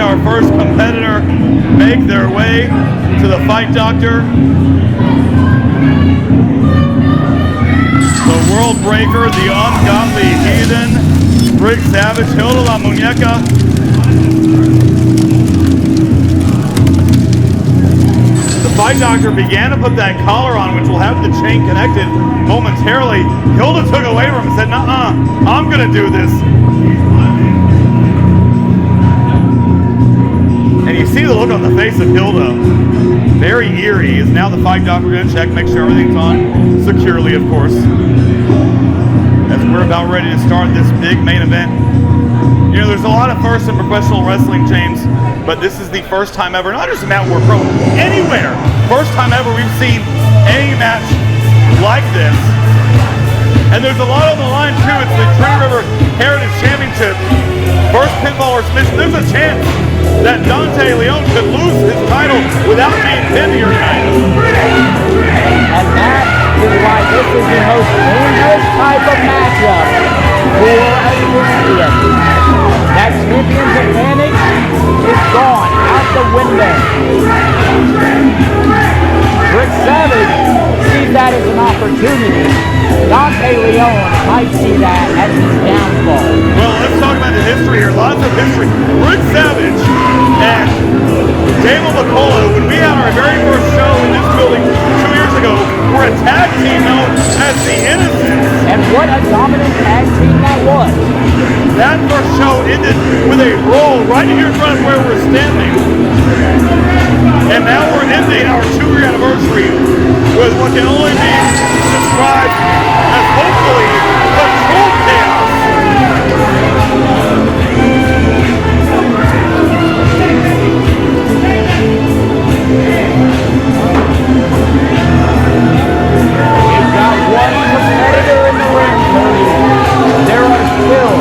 our first competitor make their way to the fight doctor. The world breaker, the ungodly heathen, Rick Savage, Hilda La Muñeca. The fight doctor began to put that collar on, which will have the chain connected momentarily. Hilda took away from him and said, "Nuh-uh, I'm gonna do this." And you see the look on the face of Hilda, very eerie. Is now the fight doctor going to check, make sure everything's on securely, of course. As we're about ready to start this big main event. You know, there's a lot of firsts in professional wrestling, James, but this is the first time ever, not just a Mat War Pro, anywhere, first time ever we've seen any match like this. And there's a lot on the line, too. It's the Trinity River Heritage Championship. First pinfall or submission. There's a chance that Dante Leon could lose his title without being pinned here tonight. And that is why this is the most dangerous type of matchup for a champion. That champion's advantage is gone out the window. Rick Savage sees that as an opportunity. Dante Leon might see that as his downfall. Well, let's talk about the history here. Lots of history. Rick Savage and DAMO McCullough, when we had our very first show in this building 2 years ago, were a tag team known as the Innocents. And what a dominant tag team that was. That first show ended with a brawl right here in front of where we're standing. And now we're ending our 2-year anniversary with what can only be described as hopefully controlled chaos. We've got one competitor in the ring, Cody. There are still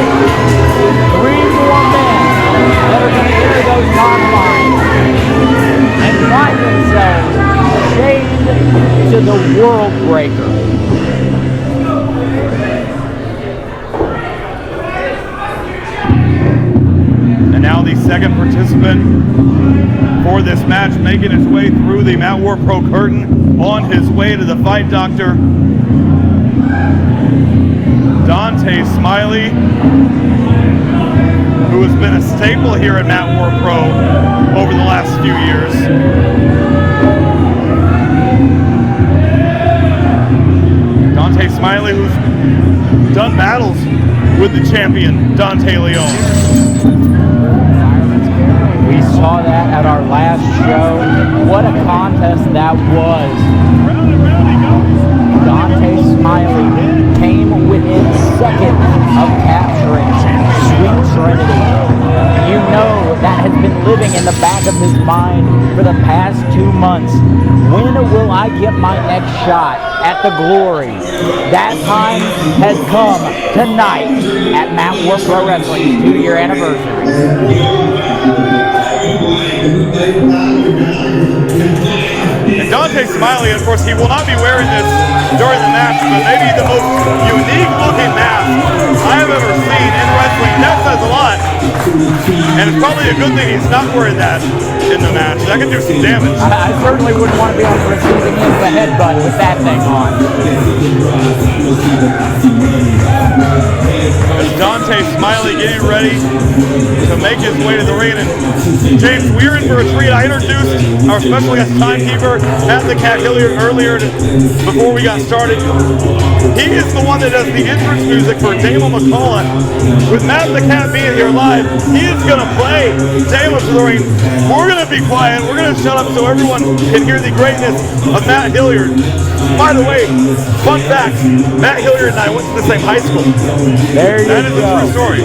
3 more men that are going to enter those confines and find themselves chained to the World Breaker. And now the second participant for this match making his way through the Mat War Pro curtain on his way to the fight doctor, Dante SMILEY, who has been a staple here at Mat War Pro over the last few years. Dante SMILEY, who's done battles with the champion, Dante Leon. We saw that at our last show. What a contest that was. Dante SMILEY came within seconds of capturing Sweet Trinity. You know that has been living in the back of his mind for the past 2 months. When will I get my next shot at the glory? That time has come tonight at Mat War Pro Wrestling's 2-year anniversary. And Dante SMILEY, of course, he will not be wearing this during the match, but maybe the most unique looking mask I have ever seen in wrestling. That says a lot. And it's probably a good thing he's not wearing that in the match. That could do some damage. I certainly wouldn't want to be on the receiving end of a headbutt with that thing on. As Dante SMILEY getting ready to make his way to the ring. And James, we're in for a treat. I introduced our special guest timekeeper, Matt the Cat Hilliard, earlier before we got started. He is the one that does the entrance music for DAMO McCullough. With Matt the Cat being here live, he is going to play DAMO to the ring. We're going to be quiet. We're going to shut up so everyone can hear the greatness of Matt Hilliard. By the way, fun fact, Matt Hilliard and I went to the same high school. There you go. That is a true story.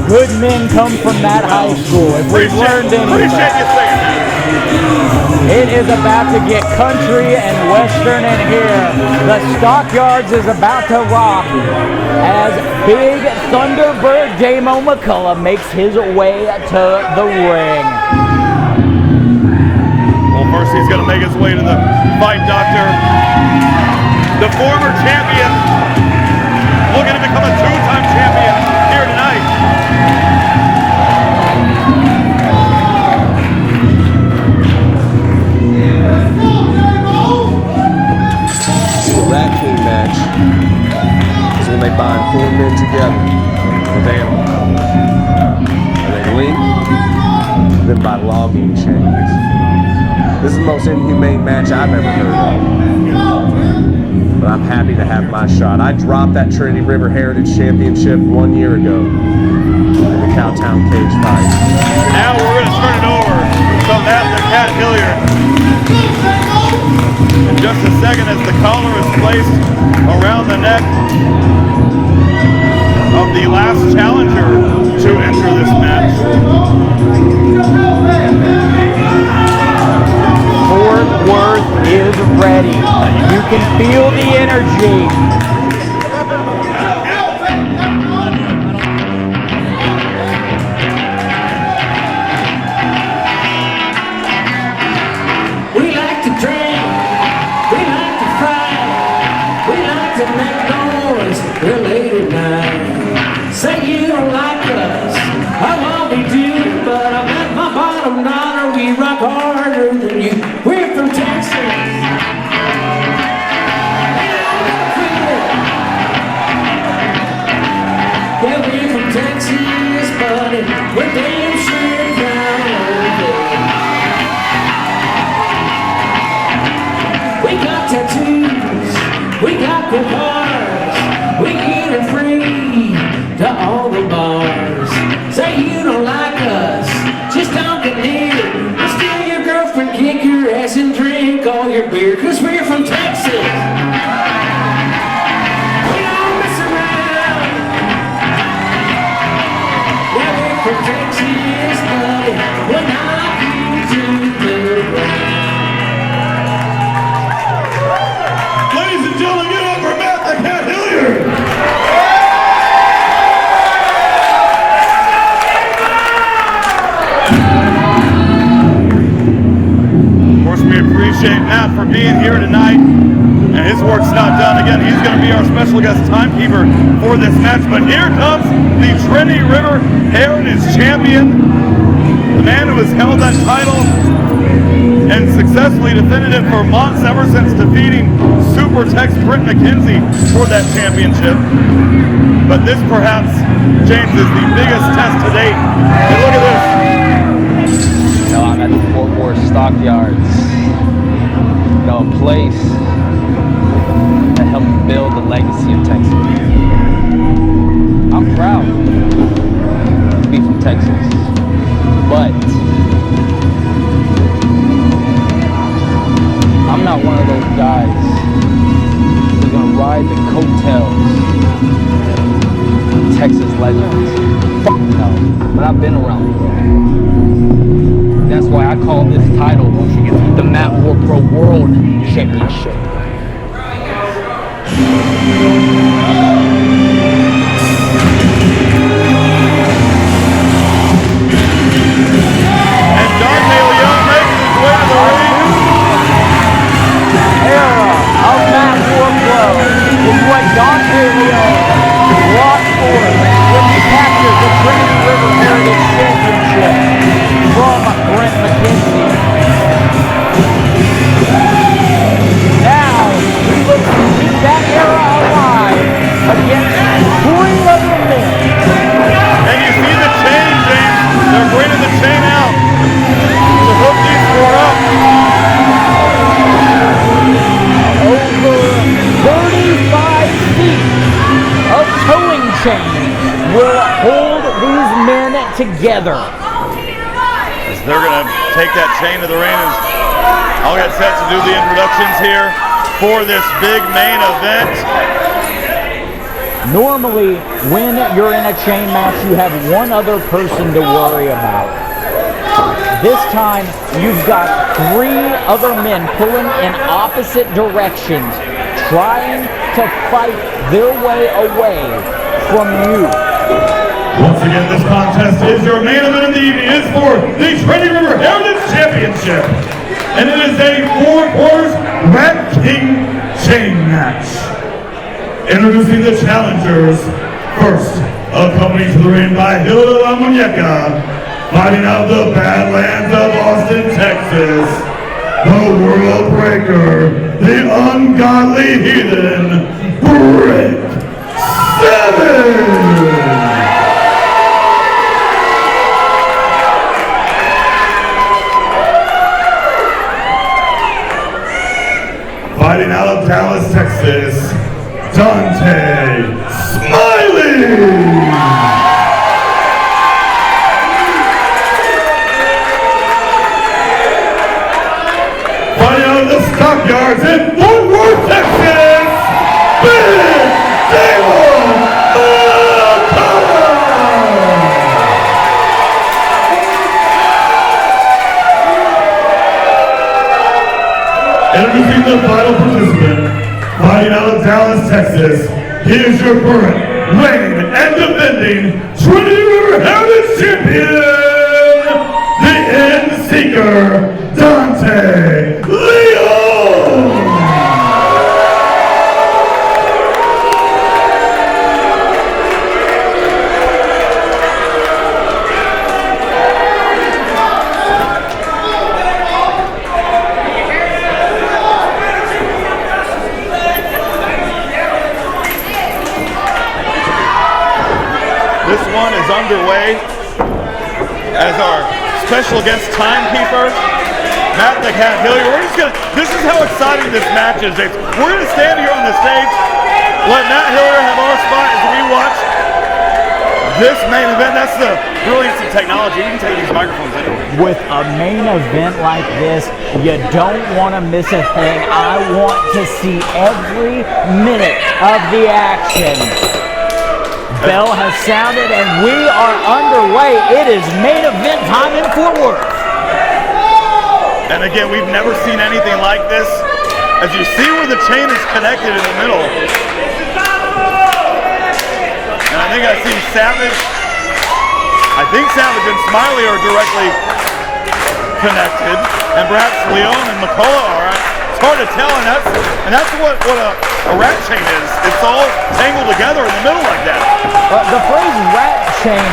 Good men come from that high school. If we've learned anything. Appreciate you saying that. It is about to get country and western in here. The Stockyards is about to rock as Big Thunderbird DAMO McCullough makes his way to the ring. Well, first he's going to make his way to the fight doctor. The former champion, looking to become a 2-time champion here tonight. four men together with animals. And they link them by logging chains. This is the most inhumane match I've ever heard of. But I'm happy to have my shot. I dropped that Trinity River Heritage Championship 1 year ago in the Cowtown Cage fight. Now we're going to turn it over to Matt the Cat Hilliard. In just a second as the collar is placed around the neck of the last challenger to enter this match. Fort Worth is ready. You can feel the energy. We like to drink, we like to fight, we like to make noise real late at night. Say you don't like us, well we do, but I bet my bottom dollar we rock harder than you. We're from Texas. Yeah, we're from Texas, buddy. We're damn sure proud of it. We got tattoos, we got good cars, we get it free to all the bars. Say you don't like us, just don't get near. We'll steal your girlfriend, kick your ass and drink all your beer, cause we're from Texas. We don't mess around. Yeah, we're from Texas, buddy. We're not here to the ground. Ladies and gentlemen, get up for Matt the Cat Hilliard. Of course, we appreciate Matt for being here tonight. And his work's not done. Again, he's going to be our special guest timekeeper for this match. But here comes the Trinity River Heritage Champion, the man who has held that title and successfully defended it for months ever since defeating Super Tex Britt McKenzie for that championship. But this perhaps, James, is the biggest test to date. And look at this. No, I'm at the Fort Worth Stockyards. A place that helped build the legacy of Texas. I'm proud to be from Texas, but I'm not one of those guys who's gonna ride the coattails of Texas legends. Fuck no, but I've been around the world. That's why I call this title the Matt War Pro World Championship. And Dante Leon making his way to the ring. Era of Matt War Pro is what Dante Leon brought forth when he captured the Trinity River Heritage Championship from Brent McKenzie. Now, he looks to keep that era alive against 3 other men. And you see the chain, James. They're bringing the chain out to hook these 4 up. Over 35 feet of towing chain will hold these men together. As they're going to take that chain to the ring. I'll get set to do the introductions here for this big main event. Normally, when you're in a chain match, you have one other person to worry about. This time, you've got 3 other men pulling in opposite directions, trying to fight their way away from you. Once again, this contest is your main event of the evening. It's for the Trinity River Heritage Championship. And it is a 4 quarters Rat King chain match. Introducing the challengers. First, accompanied to the ring by Hilda La Muñeca, fighting out of the Badlands of Austin, Texas, the World Breaker, the Ungodly Heathen, Brick Fighting out of Dallas, Texas, Dante Smiley. The stockyards in Fort Worth, Texas, Big DAMO. Introducing the final participant, fighting out of Dallas, Texas, he is your current, reigning, and defending Trinity River Heritage Champion, the End Seeker, Dante Leon! This one is underway as our special guest timekeeper, Matt the Cat Hilliard. This is how exciting this match is. We're gonna stand here on the stage, let Matt Hilliard have our spot as we watch this main event. That's the brilliance of technology. You can take these microphones anywhere. With a main event like this, you don't want to miss a thing. I want to see every minute of the action. Bell has sounded and we are underway. It is main event time in Fort Worth. And again, we've never seen anything like this. As you see where the chain is connected in the middle. And I think I see Savage. I think Savage and Smiley are directly connected. And perhaps Leon and McCullough are. It's hard to tell, and that's what a rat chain is. It's all tangled together in the middle like that. The phrase rat chain,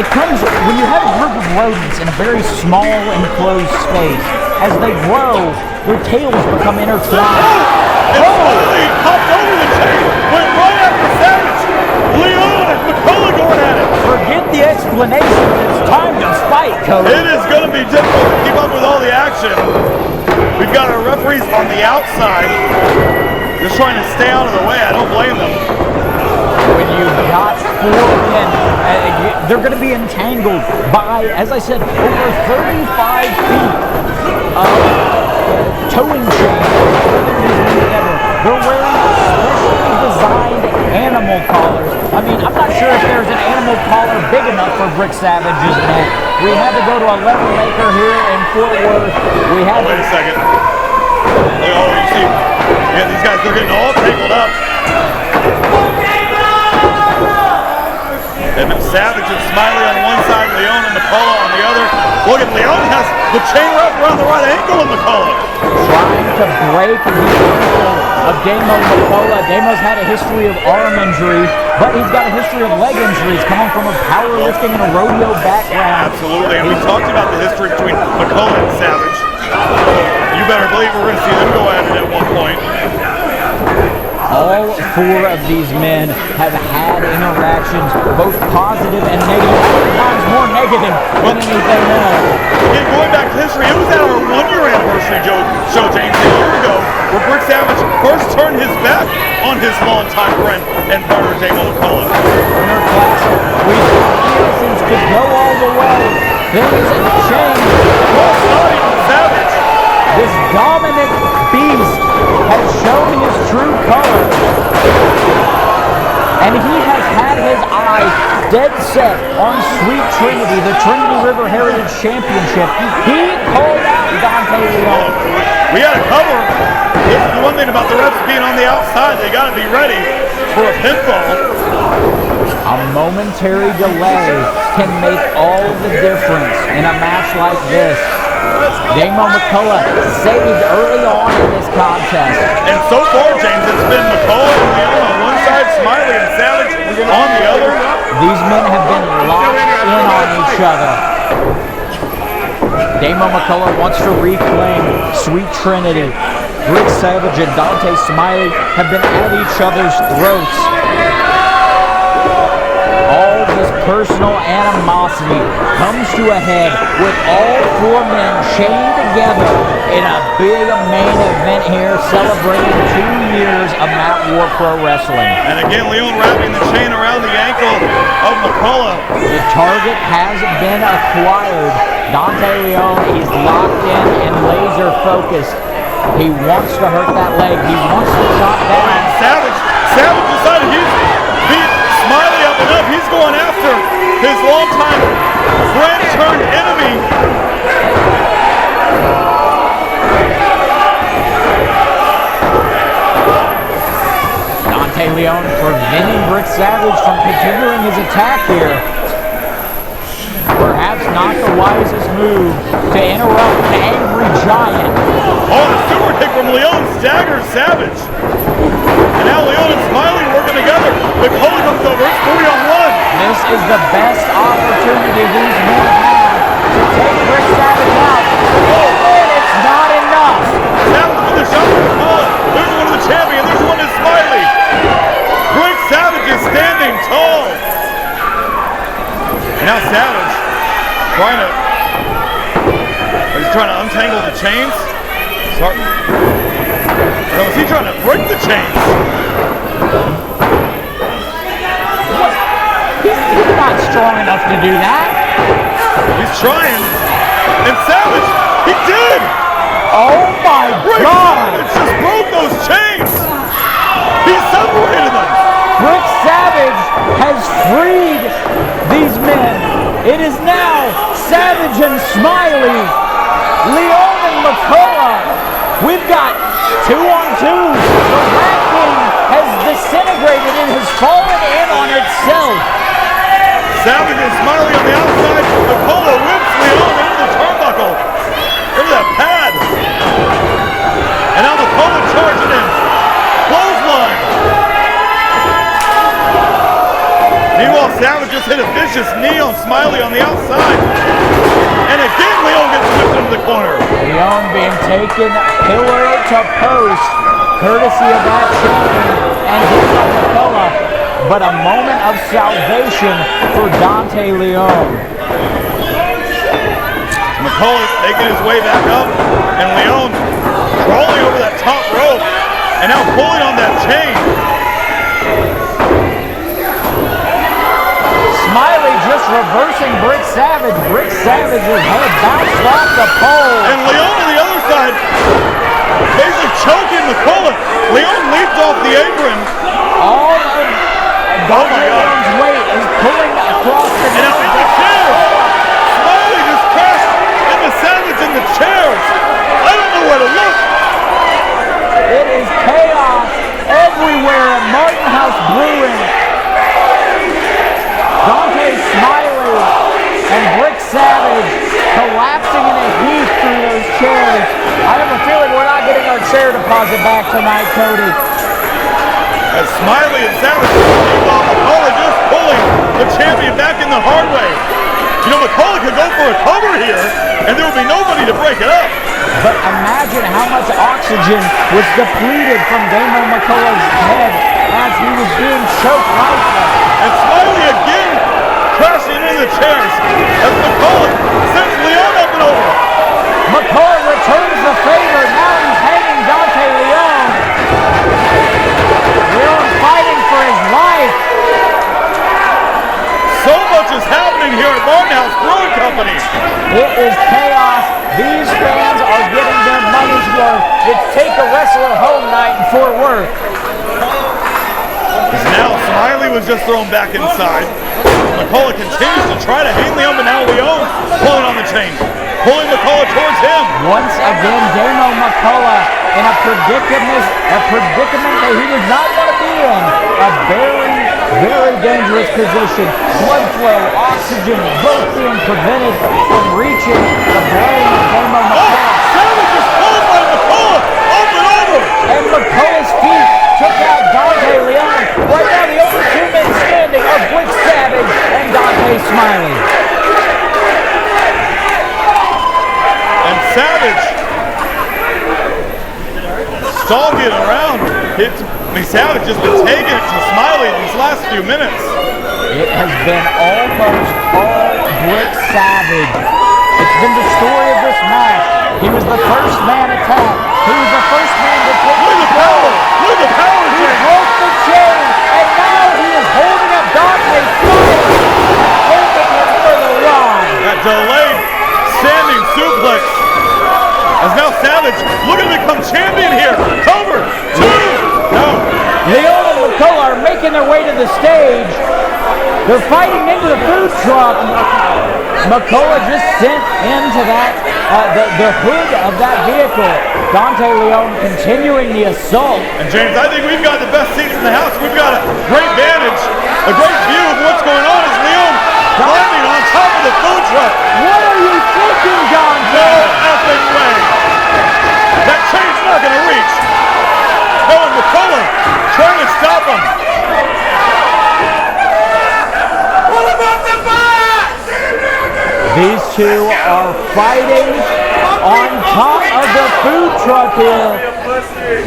it comes when you have a group of rodents in a very small enclosed space. As they grow, their tails become intertwined. And Smiley hopped over the chain, went right after Savage. Leon and McCullough going at it. Forget the explanations. It's time to fight, Cody. It is going to be difficult to keep up with all the action. We've got our referees on the outside, just trying to stay out of the way. I don't blame them. When you've got four men, they're going to be entangled by, as I said, over 35 feet of towing chain. They're wearing specially designed animal collars. I mean, I'm not sure if there's an animal collar big enough for Brick Savage's neck. We had to go to a leather maker here in Fort Worth. We had Wait a second. Oh, you see, yeah, these guys, they're getting all tangled up. And Savage and Smiley on one side, Leon and McCullough on the other. Look at Leon has the chain wrapped around the right ankle of McCullough. Trying to break the ankle of Damo McCullough. Damo's had a history of arm injury, but he's got a history of leg injuries coming from a powerlifting and a rodeo background. Absolutely, and we talked about the history between McCullough and Savage. You better believe we're going to see them go at it at one point. All four of these men have had interactions, both positive and negative, sometimes more negative than anything else. Again, going back to history, it was at our 1-year anniversary show, James, a year ago, where Brick Savage first turned his back on his longtime friend and partner, Damo McCullough. Winter Classic, we thought innocence could go all the way. Things have changed. Well, it's not even Savage. This dominant beast has shown his true colors. And he has had his eye dead set on Sweet Trinity, the Trinity River Heritage Championship. He called out Dante Leon. We had to cover. This is the one thing about the refs being on the outside. They got to be ready for a pinfall. A momentary delay can make all the difference in a match like this. Damo McCullough saved early on in this contest. And so far, James, it's been McCullough and Leon on one side, Smiley and Savage on the other. These men have been locked in on each other. Damo McCullough wants to reclaim Sweet Trinity. Brick Savage and Dante Smiley have been at each other's throats. to a head with all four men chained together in a big main event here, celebrating 2 years of Mat War Pro Wrestling. And again, Leon wrapping the chain around the ankle of McCullough. The target has been acquired. Dante Leon, he's locked in and laser focused. He wants to hurt that leg. He wants to chop down. And Savage decided he's beat Smiley up enough. He's going after his longtime friend turned enemy. Dante Leon preventing Brick Savage from continuing his attack here. Perhaps not the wisest move to interrupt an angry giant. Oh, the super kick from Leon staggers Savage. And now Leon and Smiley working together. McCullough comes over. It's 3-on-1. This is the best opportunity these men have to take Brick Savage out. And it's not enough. Savage with the shot from McCullough. There's one of the champion. There's one of Smiley. Brick Savage is standing tall. And now Savage trying to untangle the chains. Or is he trying to break the chains? He's not strong enough to do that. He's trying. And Savage, he did! Oh my God! Savage just broke those chains! He separated them! Brick Savage has freed these men. It is now Savage and Smiley, Leon and McCullough. We've got 2-on-2s. The Rat King has disintegrated and has fallen in on itself. Savage and Smiley on the outside. McCullough whips Leon into the turnbuckle. Look at that pad. And now McCullough charging in. Clothesline. Meanwhile, Savage just hit a vicious knee on Smiley on the outside. And again, Leon gets whipped into the corner. Leon being taken pillar to post, courtesy of that chain and hit by McCullough. But a moment of salvation for Dante Leon. McCullough making his way back up, and Leon crawling over that top rope, and now pulling on that chain. Smiley just reversing Brick Savage. Brick Savage's head bounced off the pole. And Leon on the other side, basically choking McCullough. Leon leaped off the apron. All of Dante Leon's weight is pulling across the And now in the chairs. Smiley just crashed into Savage in the chairs. I don't know where to look. It is chaos everywhere at Martin House Brewing. Dante Smiley and Brick Savage collapsing in a heap through those chairs. I have a feeling we're not getting our chair deposit back tonight, Cody. As Smiley and Savage meanwhile McCullough just pulling the champion back in the hard way. You know, McCullough could go for a cover here, and there would be nobody to break it up. But imagine how much oxygen was depleted from Damo McCullough's head as he was being choked right there. And Smiley again crashing into the chairs as McCullough sends Leon up and over. McCullough returns the favor. Now he's hanging Dante Leon. Leon fighting for his life. So much is happening here at Martin House Brewing Company. It is chaos. These fans are getting their money's worth. It's Take a Wrestler Home night in Fort Worth. As now Smiley was just thrown back inside. McCullough continues to try to hang Leon, but now Leon pulling on the chain. Pulling McCullough towards him. Once again, Damo McCullough in a predicament that he does not want to be in. A very, very dangerous position. Blood flow, oxygen, both being prevented from reaching the brain of Damo McCullough. Savage is pulled by McCullough up and over. And McCullough's feet took out Dante Leon. Right now, the only two men standing are Brick Savage and Dante Smiley. And Savage stalking it around. Savage has been taking it to Smiley these last few minutes. It has been almost all Brick Savage. It's been the story of this match. He was the first man attacked. He was the first man to take Look at the power! Look at the power, He James! broke the chain, and now he is holding up Dante Smiley, holding him for the ride. That delayed standing suplex. As now Savage looking to become champion here. Cover. 2. No. Leon and McCullough are making their way to the stage. They're fighting into the food truck. McCullough just sent into that the hood of that vehicle. Dante Leon continuing the assault. And James, I think we've got the best seats in the house. We've got a great vantage, a great view of what's going on as Leon climbing on top of the food truck. What are you thinking, Dante? No effing way. That chain's not going to reach. Oh, and McCullough trying to stop him. What about the back? These two are fighting on top of the food truck here.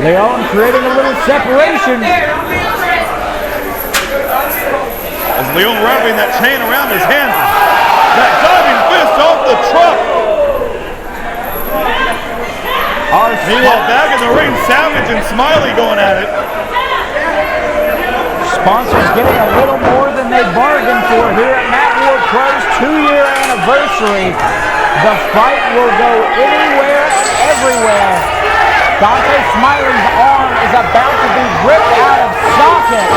Leon creating a little separation. As Leon wrapping that chain around his hands. That diving fist off the truck. Meanwhile, back in the ring, Savage and Smiley going at it. Sponsors getting a little more than they bargained for here at Mat War Pro's 2-year anniversary. The fight will go anywhere and everywhere. Dante Smiley's arm is about to be ripped out of socket.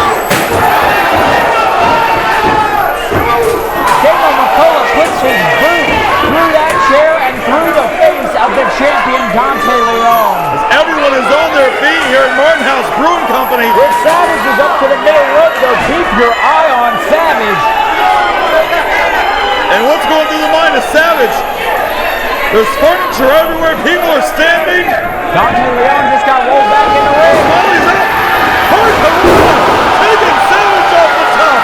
Damo McCullough puts his boot through that chair and through the face of the champion Dante Leon. Everyone is on their feet here at Martin House Brewing Company. Rick Savage is up to the middle rope, though. Keep your eye on Savage. And what's going through the mind of Savage? There's furniture everywhere. People are standing. Dante Leon just got rolled back in the ring. Smiley's up. Hard to run. Taking Savage off the top.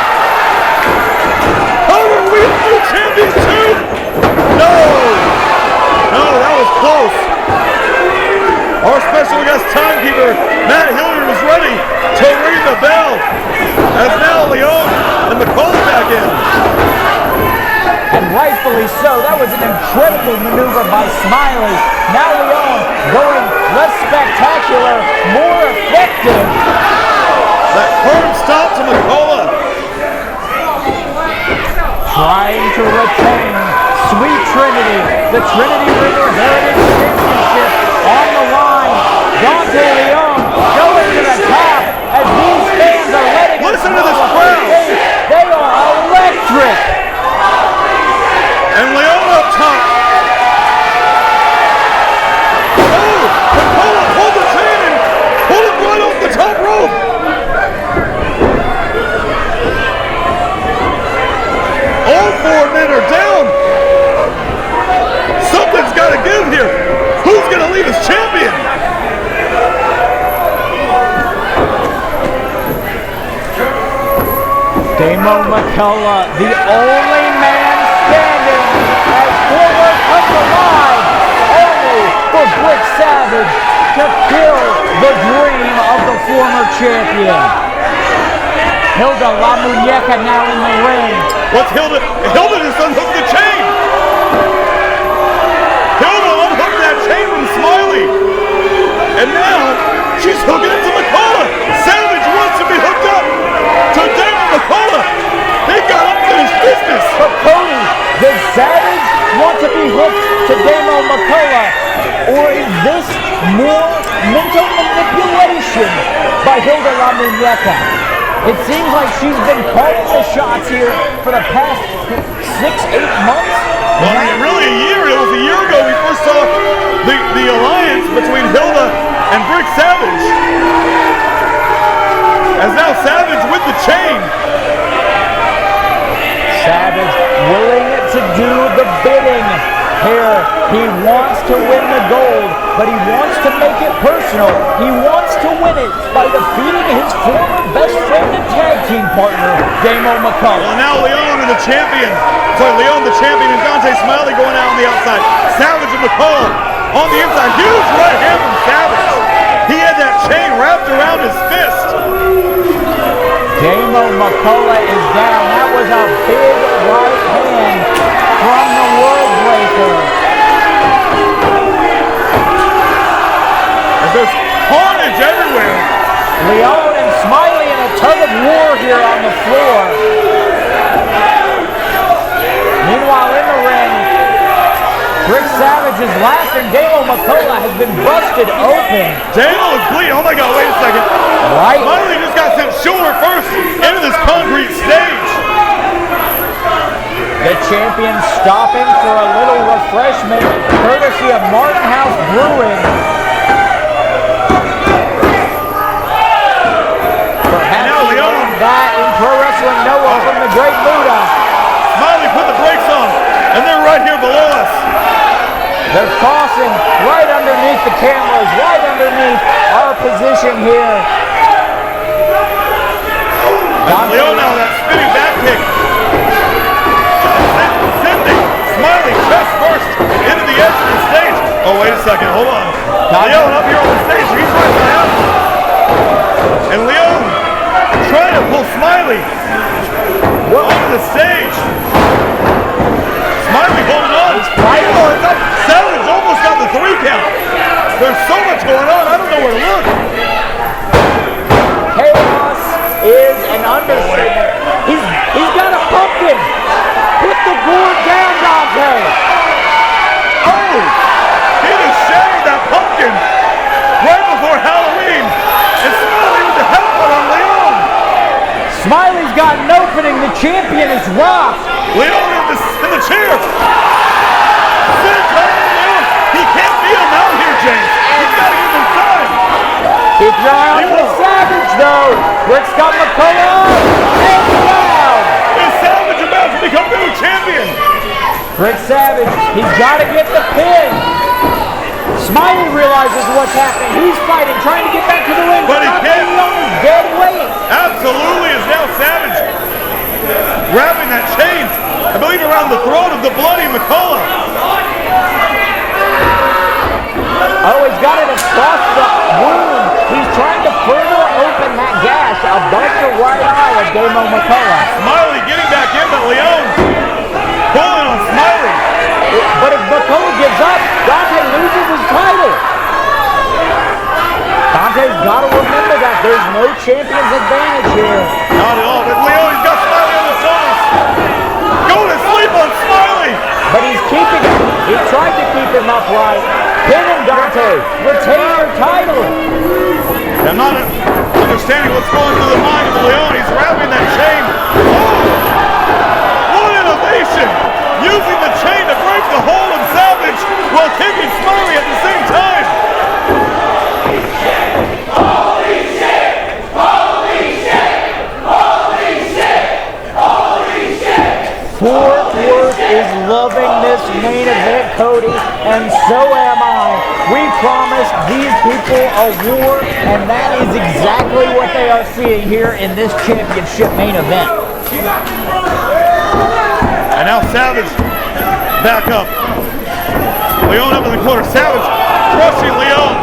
Are we new champions too? No. No, that was close. Our special guest timekeeper, Matt Hilliard, is ready to ring the bell. As now Leon and McCullough back in. And rightfully so. That was an incredible maneuver by Smiley. Now Leon going less spectacular, more effective. That firm stop to McCullough. Trying to retain Sweet Trinity, the Trinity River Heritage Championship on the line. Dante Leon going to the top as these fans are letting Listen to this crowd. They are electric. And Leon up top. Oh, McCullough pulled the chain and pulled it right off the top rope. All 4 men are down. Something's got to give here. Who's going to leave as champion? Damo McCullough, the only man standing as forward comes alive, only for Brick Savage to kill the dream of the former champion. Hilda La Muñeca now in the ring. What's Hilda? Hilda just unhooked the chain. Hilda unhooked that chain from Smiley. And now she's hooking it to McCullough. Savage wants to be hooked up to Damo McCullough. They got unfinished business. But Cody, does Savage want to be hooked to Damo McCullough? Or is this more mental manipulation by Hilda La Muñeca? It seems like she's been calling the shots here for the past 6-8 months. Well, I mean, really a year. It was a year ago we first saw the alliance between Hilda and Brick Savage. As now Savage with the chain. Savage willing to do the bidding here. He wants to win the gold, but he wants to make it personal. He wants to win it by defeating his former best friend and tag team partner, Damo McCullough. Well, now Leon and the champion. Sorry, Leon the champion and Dante Smiley going out on the outside. Savage and McCullough on the inside. Huge right hand from Savage. He had that chain wrapped around his fist. Damo Damo McCullough is down. That was a big right hand from the World Breaker. There's carnage everywhere. Leone and Smiley in a tug of war here on the floor. Meanwhile, in the ring, Rick Savage is laughing. Damo McCullough has been busted open. Damo is bleeding. Oh my God, wait a second. Right. Smiley just got sent shoulder first into this concrete stage. The champion stopping for a little refreshment, courtesy of Martin House Brewing. Perhaps now Leone. That in Pro Wrestling Noah from the Great Buddha. Smiley put the brakes on, and they're right here below us. They're crossing right underneath the cameras, right underneath our position here. Leone now, that spinning back kick. Sending Smiley chest first into the edge of the stage. Oh, wait a second, hold on. Leone up here on the stage, he's right behind. And Leone trying to pull Smiley onto the stage. Smiley holding on. Oh, it's up. Savage almost got the 3 count. There's so much going on, I don't know where to look. Chaos is an understatement. He's got a pumpkin. Put the gourd down, Dante. Oh, he just shattered that pumpkin right before Halloween. And Smiley with the headbutt on Leone. Smiley's got an opening. The champion is rocked. Leone in the chair. Leone. He can't beat him out here, James. He's got to get inside. Keep your eye on the Savage, though. Rick's got McCullough. And down. Is Savage about to become new champion? Rick Savage, he's got to get the pin. Smiley realizes what's happening. He's fighting, trying to get back to the ring. But he can't. Leone's dead weight. Absolutely is now Savage wrapping that chain, I believe, around the throat of the bloody McCullough. Oh, he's got it across the wound. He's trying to further open that gash above the right eye of Damo McCullough. Smiley getting back in, but Leone pulling on Smiley. But if McCullough gives up, Dante loses his title. Dante's got to remember that there's no champion's advantage here. Not at all, but Leone's got Smiley on the shoulders. Go to sleep on Smiley. But he's keeping him. He tried to keep him upright. Pin him, Dante. Retain your title. I'm not understanding what's going through the mind of Leone. He's wrapping that chain. Oh! What innovation! Using the chain to break the hold of Savage while kicking Smiley at the same time. Holy shit! Holy shit! Holy shit! Holy shit! Fort Worth is loving this main event, Cody, and so am I. We promised these people a war, and that is exactly what they are seeing here in this championship main event. And now Savage back up. Leone up in the corner. Savage crushing Leone.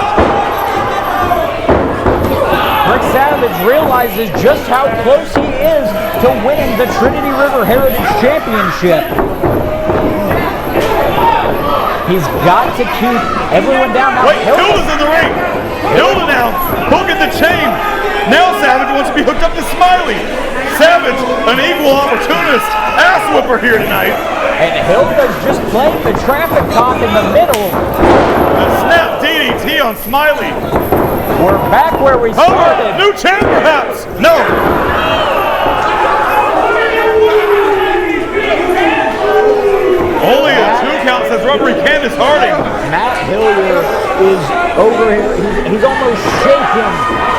Rick Savage realizes just how close he is to winning the Trinity River Heritage Championship. He's got to keep everyone down. Now, Wait, Hilda's in the ring. Hilda now hooking the chain. Now Savage wants to be hooked up to Smiley. Savage, an equal opportunist ass whipper here tonight. And Hilda's just playing the traffic cop in the middle. A snap DDT on Smiley. We're back where we started. New champ perhaps. No. Only a 2 count, says referee Candace Harding. Matt Hillier is over here. He's almost shaking.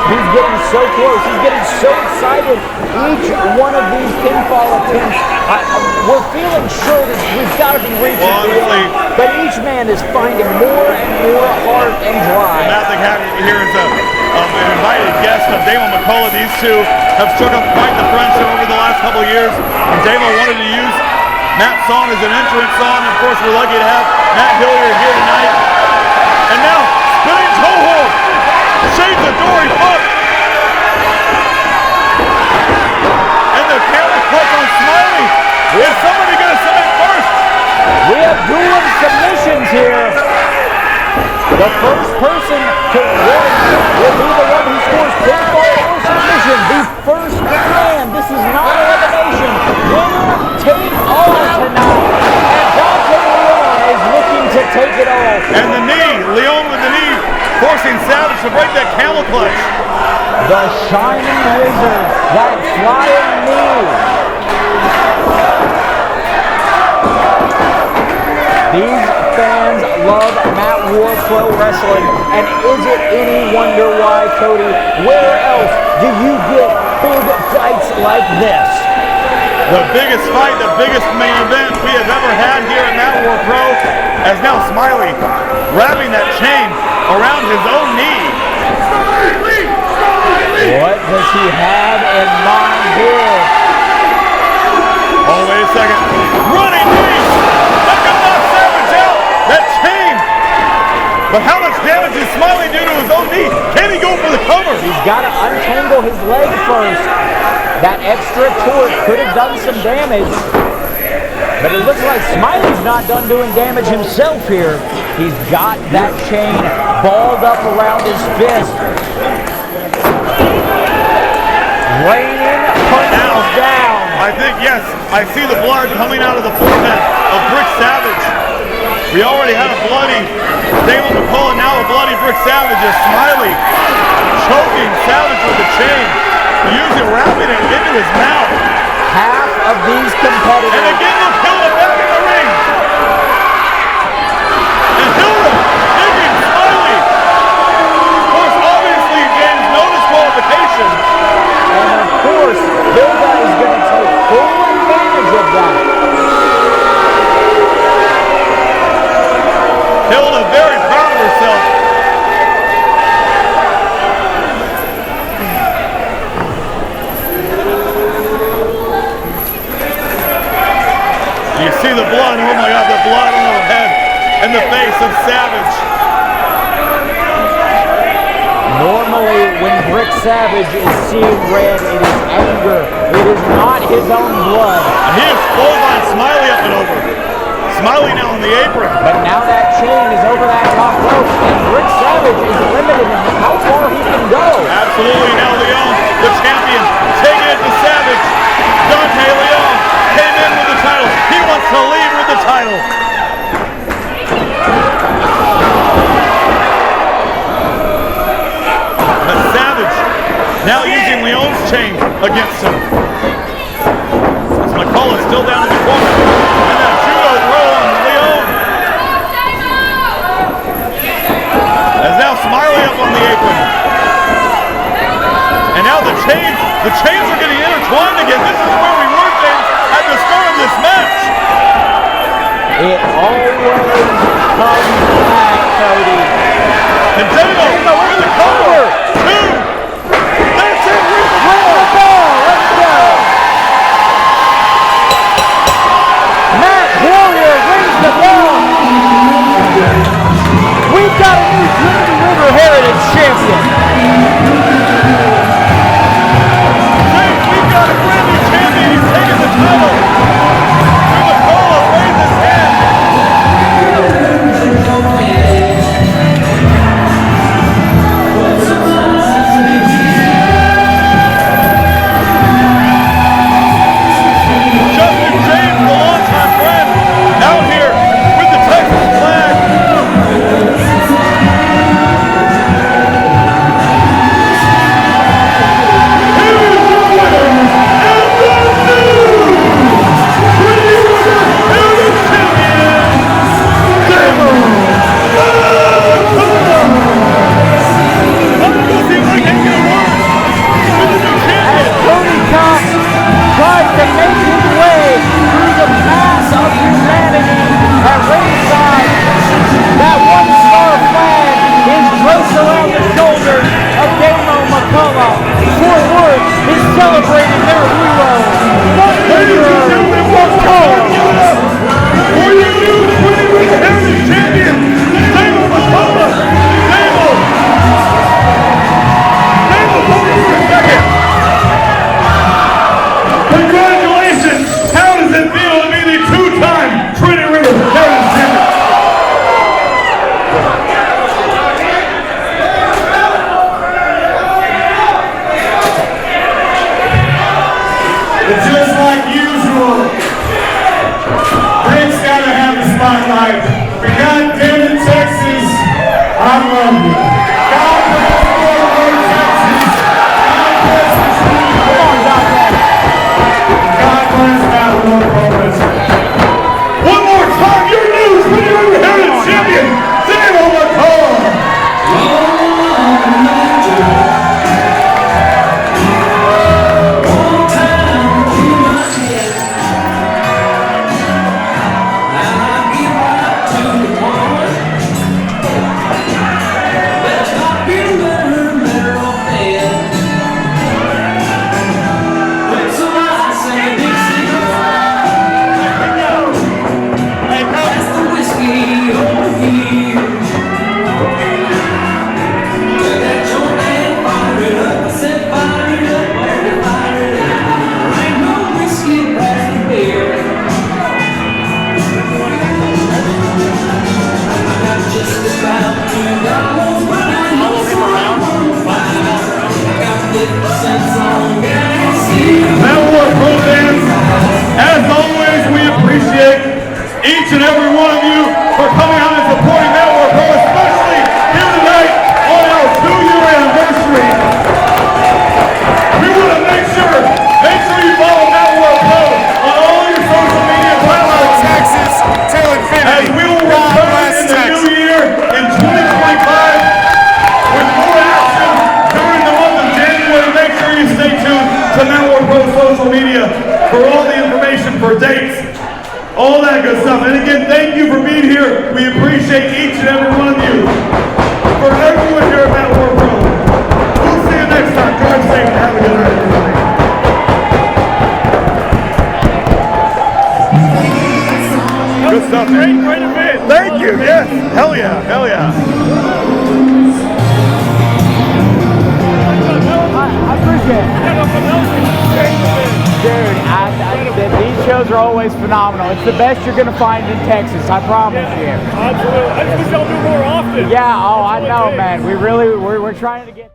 He's getting so close. He's getting so excited. Each one of these pinfall attempts, we're feeling sure that we've got to be reaching the end. But each man is finding more and more heart and drive. Matt here is an invited guest of Damo McCullough. These two have struck up quite the friendship over the last couple of years. And Damo wanted to use Matt's song as an entrance song. Of course, we're lucky to have Matt Hillier here tonight. And now, spinning toe hold. Shades of Dory Funk. The first person to win will be the one who scores pinfall or submission. The first man. This is not elimination. Winner take all tonight. And Dante Leon is looking to take it all. And the knee, Leon with the knee, forcing Savage to break that camel clutch. The shining wizard, that flying knee. These fans love Matt War Pro Wrestling, and is it any wonder why, Cody? Where else do you get big fights like this? The biggest fight, the biggest main event we have ever had here at Matt War Pro, as now Smiley wrapping that chain around his own knee. What does he have in mind here? Oh, wait a second. Running knee! That could knock Savage out! That chain! But how much damage did Smiley do to his own knee? Can he go for the cover? He's got to untangle his leg first. That extra torque could have done some damage. But it looks like Smiley's not done doing damage himself here. He's got that chain balled up around his fist. Raining punches down. I think, yes, I see the blood coming out of the forehead of Brick Savage. We already had a bloody Damon McCall, and now a bloody Brick Savage as Smiley choking Savage with the chain, using wrapping it into his mouth. Half of these competitors. And again, they'll kill him back in the ring. And Hilda digging Smiley. Of course, obviously, James, no disqualification. And of course, Hilda is going to take full advantage of that. Hilda very proud of herself. You see the blood, oh my God, the blood on the head and the face of Savage. Normally, when Brick Savage is seeing red, it is anger. It is not his own blood. And he is clothesline Smiley up and over. Smiley now on the apron. But now that chain is over that top rope, and Brick Savage is limited in how far he can go. Absolutely, now Leon, the champion, taking it to Savage. Dante Leon came in with the title. He wants to leave with the title. But Savage now using Leon's chain against him. As McCall is still down in the corner. And that judo throw on Leon. As now Smiley up on the apron. And now the chains are getting intertwined again. This is where we were, James, at the start of this match. It always comes back, Cody. And Damo with the cover. Two. That's it. Ring the bell. Let's go. Matt Warrior rings the bell. We've got a new Trinity River Heritage champion. James, we've got a brand new champion. He's taking the title. And McCall raised his hand. for dates, all that good stuff. And again, thank you for being here. We appreciate each and every one of you. For everyone here at Matt War Pro, we'll see you next time. Drive safe and have a good night, everybody. Good stuff, man. Great event. Thank you. Yes. Hell yeah. Hell yeah. I appreciate it. Dude, these shows are always phenomenal. It's the best you're going to find in Texas, I promise you. Absolutely. I just wish y'all do more often. Yeah, oh, I know, man. We're trying to get...